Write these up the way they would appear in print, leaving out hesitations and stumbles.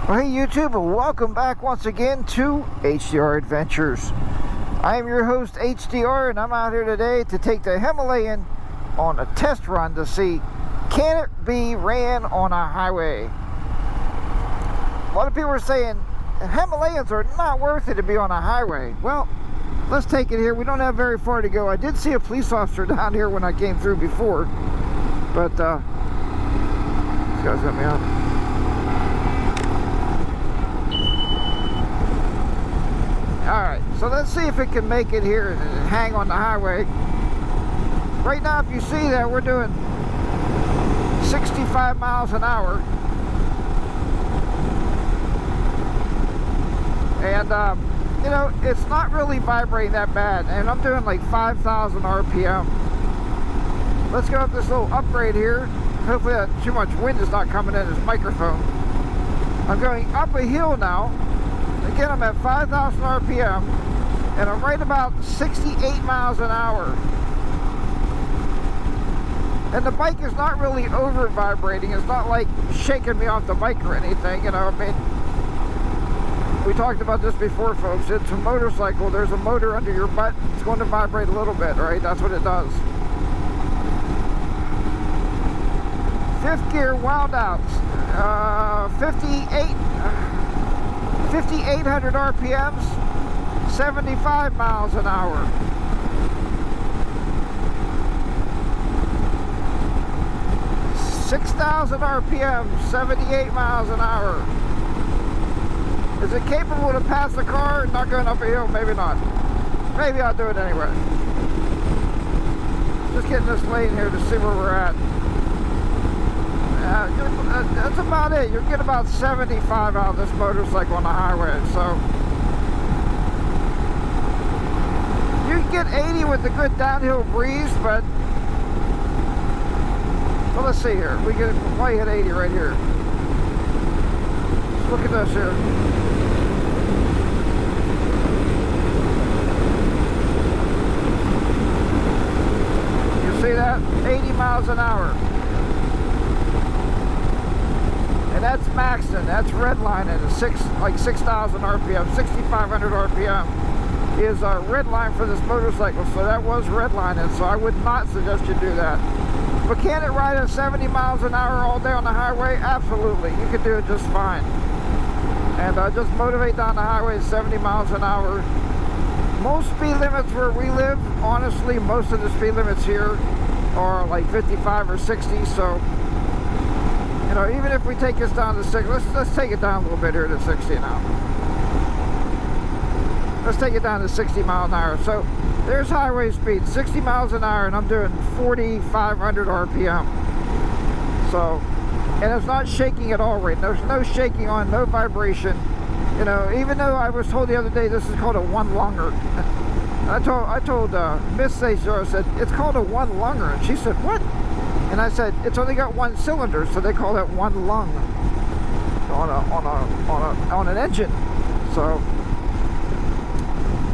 Well, hey YouTube, and welcome back once again to HDR Adventures. I am your host HDR, and I'm out here today to take the Himalayan on a test run to see, can it be ran on a highway? A lot of people are saying Himalayans are not worth it to be on a highway. Well, let's take it here. We don't have very far to go. I did see a police officer down here when I came through before, but this guy's got me out. Alright, so let's see if it can make it here and hang on the highway. Right now, if you see that, we're doing 65 miles an hour. And, you know, it's not really vibrating that bad. And I'm doing like 5,000 RPM. Let's go up this little upgrade here. Hopefully too much wind is not coming in this microphone. I'm going up a hill now. Again, I'm at 5,000 RPM, and I'm right about 68 miles an hour. And the bike is not really over vibrating. It's not like shaking me off the bike or anything, you know. I mean, we talked about this before, folks. It's a motorcycle. There's a motor under your butt. It's going to vibrate a little bit, right? That's what it does. Fifth gear wound out. 5,800 RPMs, 75 miles an hour. $6,000 RPM, 78 miles an hour. Is it capable to pass the car? Not going up a hill? Maybe not. Maybe I'll do it anyway. Just getting this lane here to see where we're at. That's about it. You'll get about 75 out of this motorcycle on the highway. So you can get 80 with a good downhill breeze, but well, let's see here. We get why hit 80 right here. Look at this here. You see that? 80 miles an hour. And that's maxing, that's redlining, like 6,000 RPM, 6,500 RPM is a redline for this motorcycle, so that was redlining, so I would not suggest you do that. But can it ride at 70 miles an hour all day on the highway? Absolutely, you can do it just fine. And just motivate down the highway at 70 miles an hour. Most speed limits where we live, honestly, most of the speed limits here are like 55 or 60, so you know, even if we take this down to 60, let's take it down a little bit here to 60 now. Let's take it down to 60 miles an hour. So there's highway speed, 60 miles an hour, and I'm doing 4,500 RPM. So, and it's not shaking at all, right? There's no shaking on, no vibration. You know, even though I was told the other day this is called a one-lunger. I told Miss Sazor, I said, it's called a one-lunger. And she said, what? And I said, it's only got one cylinder, so they call that one lung on an engine. So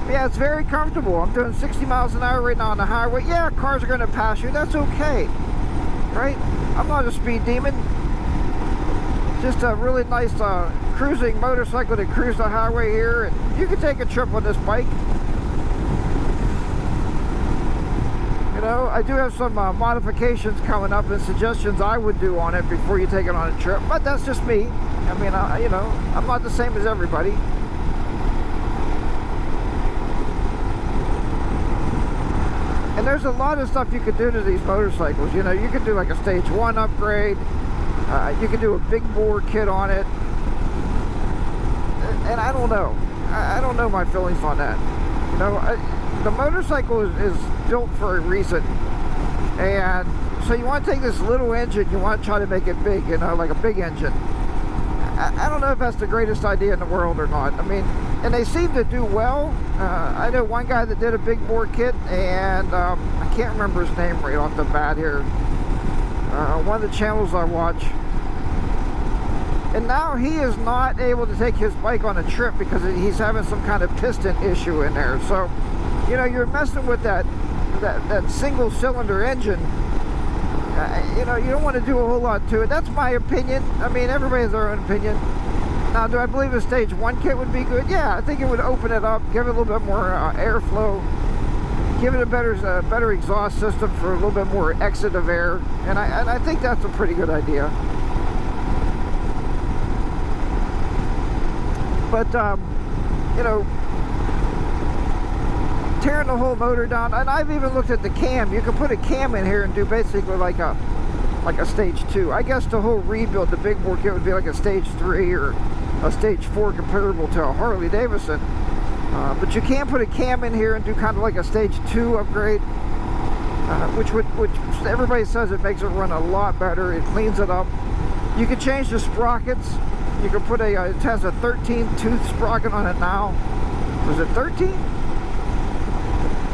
yeah, it's very comfortable. I'm doing 60 miles an hour right now on the highway. Yeah, cars are going to pass you. That's okay, right? I'm not a speed demon. Just a really nice cruising motorcycle to cruise the highway here, and you can take a trip on this bike. You know, I do have some modifications coming up and suggestions I would do on it before you take it on a trip, but that's just me. I mean, you know, I'm not the same as everybody. And there's a lot of stuff you could do to these motorcycles. You know, you could do like a stage 1 upgrade. You could do a big bore kit on it. And I don't know. I don't know my feelings on that. You know, the motorcycle is built for a reason, and so you want to take this little engine, you want to try to make it big, you know, like a big engine. I don't know if that's the greatest idea in the world or not. I mean, and they seem to do well. I know one guy that did a big bore kit, and I can't remember his name right off the bat here. One of the channels I watch, and now he is not able to take his bike on a trip because he's having some kind of piston issue in there. So you know, you're messing with that single cylinder engine. You know, you don't want to do a whole lot to it. That's my opinion. I mean, everybody has their own opinion. Now, do I believe a stage 1 kit would be good? Yeah, I think it would open it up, give it a little bit more airflow, give it a better exhaust system for a little bit more exit of air, and I think that's a pretty good idea. But you know, tearing the whole motor down, and I've even looked at the cam. You can put a cam in here and do basically like a stage 2. I guess the whole rebuild, the big bore kit, would be like a stage 3 or a stage 4 comparable to a Harley Davidson. But you can put a cam in here and do kind of like a stage 2 upgrade, which everybody says it makes it run a lot better. It cleans it up. You can change the sprockets. You can put it has a 13 tooth sprocket on it now. Was it 13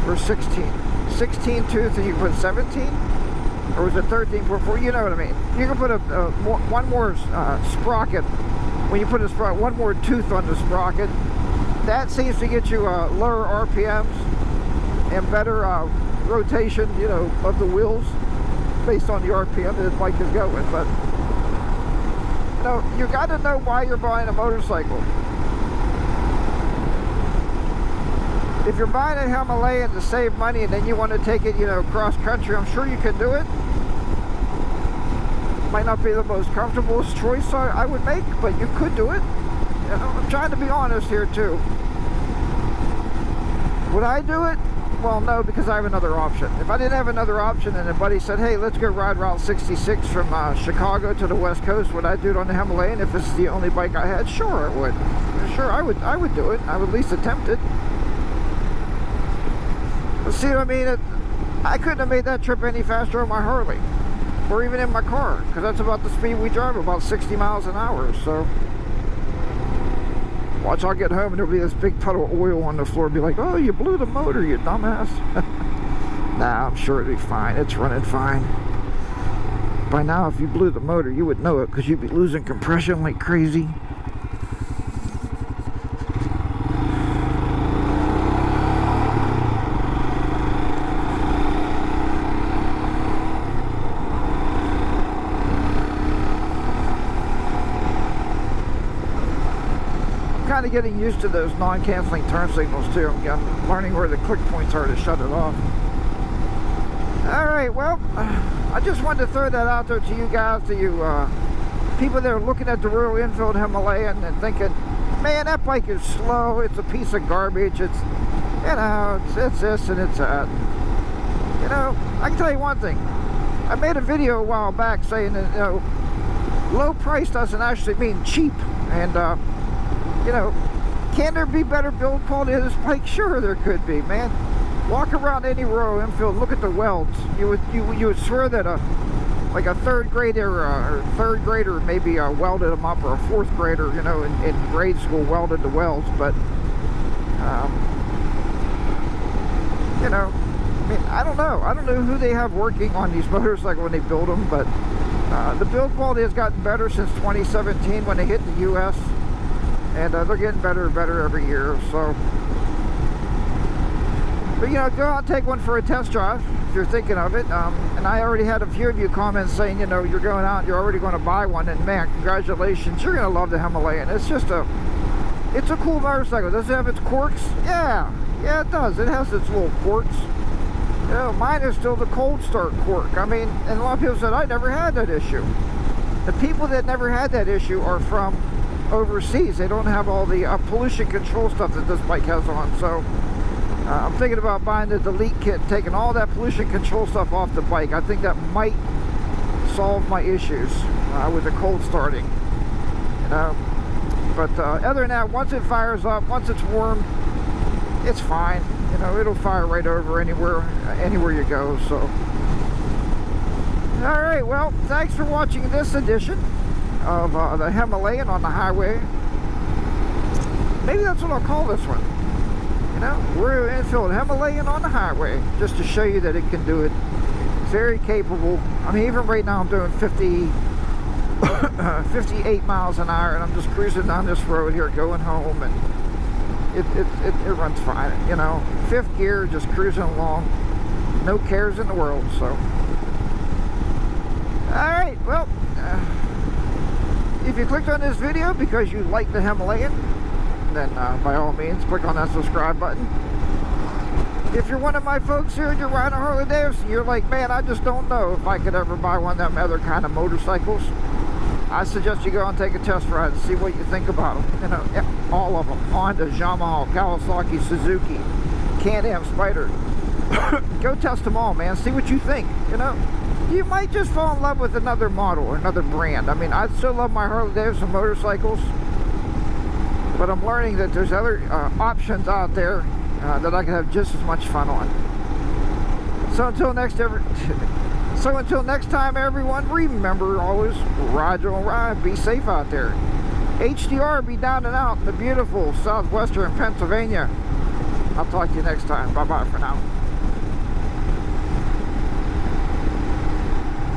or 16? 16 tooth, and you can put 17, or was it 13.4? You know what I mean. You can put one more sprocket. When you put one more tooth on the sprocket, that seems to get you lower RPMs and better rotation, you know, of the wheels based on the RPM that the bike is going. But you know, you got to know why you're buying a motorcycle. If you're buying a Himalayan to save money and then you want to take it, you know, cross country, I'm sure you can do it. Might not be the most comfortable choice I would make, but you could do it. You know, I'm trying to be honest here too. Would I do it? Well, no, because I have another option. If I didn't have another option and a buddy said, hey, let's go ride Route 66 from Chicago to the West Coast, would I do it on the Himalayan if it's the only bike I had? Sure, I would. Sure, I would do it. I would at least attempt it. But see what I mean? I couldn't have made that trip any faster on my Harley, or even in my car, because that's about the speed we drive, about 60 miles an hour. So watch, I'll get home and there'll be this big puddle of oil on the floor. Be like, oh, you blew the motor, you dumbass. Nah, I'm sure it'll be fine. It's running fine. By now, if you blew the motor, you would know it, because you'd be losing compression like crazy. Kind of getting used to those non-canceling turn signals too. I'm learning where the click points are to shut it off. Alright, well, I just wanted to throw that out there to you guys, to you people that are looking at the Royal Enfield Himalayan and thinking, man, that bike is slow, it's a piece of garbage, it's, you know, it's this and it's that. You know, I can tell you one thing. I made a video a while back saying that, you know, low price doesn't actually mean cheap. And you know, can there be better build quality of this bike? Sure, there could be, man. Walk around any Royal Enfield, look at the welds. You would swear that like a third grader maybe welded them up, or a fourth grader, you know, in grade school welded the welds. But you know, I mean, I don't know who they have working on these motorcycles when they build them, but the build quality has gotten better since 2017 when they hit the US. And they're getting better and better every year. So, but you know, go out and take one for a test drive if you're thinking of it. And I already had a few of you comments saying, you know, you're going out and you're already going to buy one, and man, congratulations, you're going to love the Himalayan. It's just it's a cool motorcycle. Does it have its quirks? Yeah, it does. It has its little quirks. You know, mine is still the cold start quirk. I mean, and a lot of people said I never had that issue. The people that never had that issue are from overseas. They don't have all the pollution control stuff that this bike has on. So I'm thinking about buying the Delete kit, taking all that pollution control stuff off the bike. I think that might solve my issues with the cold starting, you know. But other than that, once it fires up, once it's warm, it's fine. You know, it'll fire right over anywhere you go. So all right, well, thanks for watching this edition of the Himalayan on the highway. Maybe that's what I'll call this one. You know, Royal Enfield Himalayan on the highway, just to show you that it can do it. Very capable. I mean, even right now I'm doing 58 miles an hour, and I'm just cruising down this road here going home, and it runs fine. You know, fifth gear, just cruising along, no cares in the world. So all right, well, If you clicked on this video because you like the Himalayan, then by all means, click on that subscribe button. If you're one of my folks here and you're riding a Harley-Davidson, you're like, man, I just don't know if I could ever buy one of them other kind of motorcycles. I suggest you go and take a test ride and see what you think about them. You know, all of them. Honda, Yamaha, Kawasaki, Suzuki, Can-Am, Spider. Go test them all, man. See what you think. You know, you might just fall in love with another model or another brand. I mean, I still love my Harley-Davidson motorcycles, but I'm learning that there's other options out there that I can have just as much fun on. So until next time, everyone, remember always ride your own ride. Be safe out there. HDR be down and out in the beautiful southwestern Pennsylvania. I'll talk to you next time. Bye bye for now.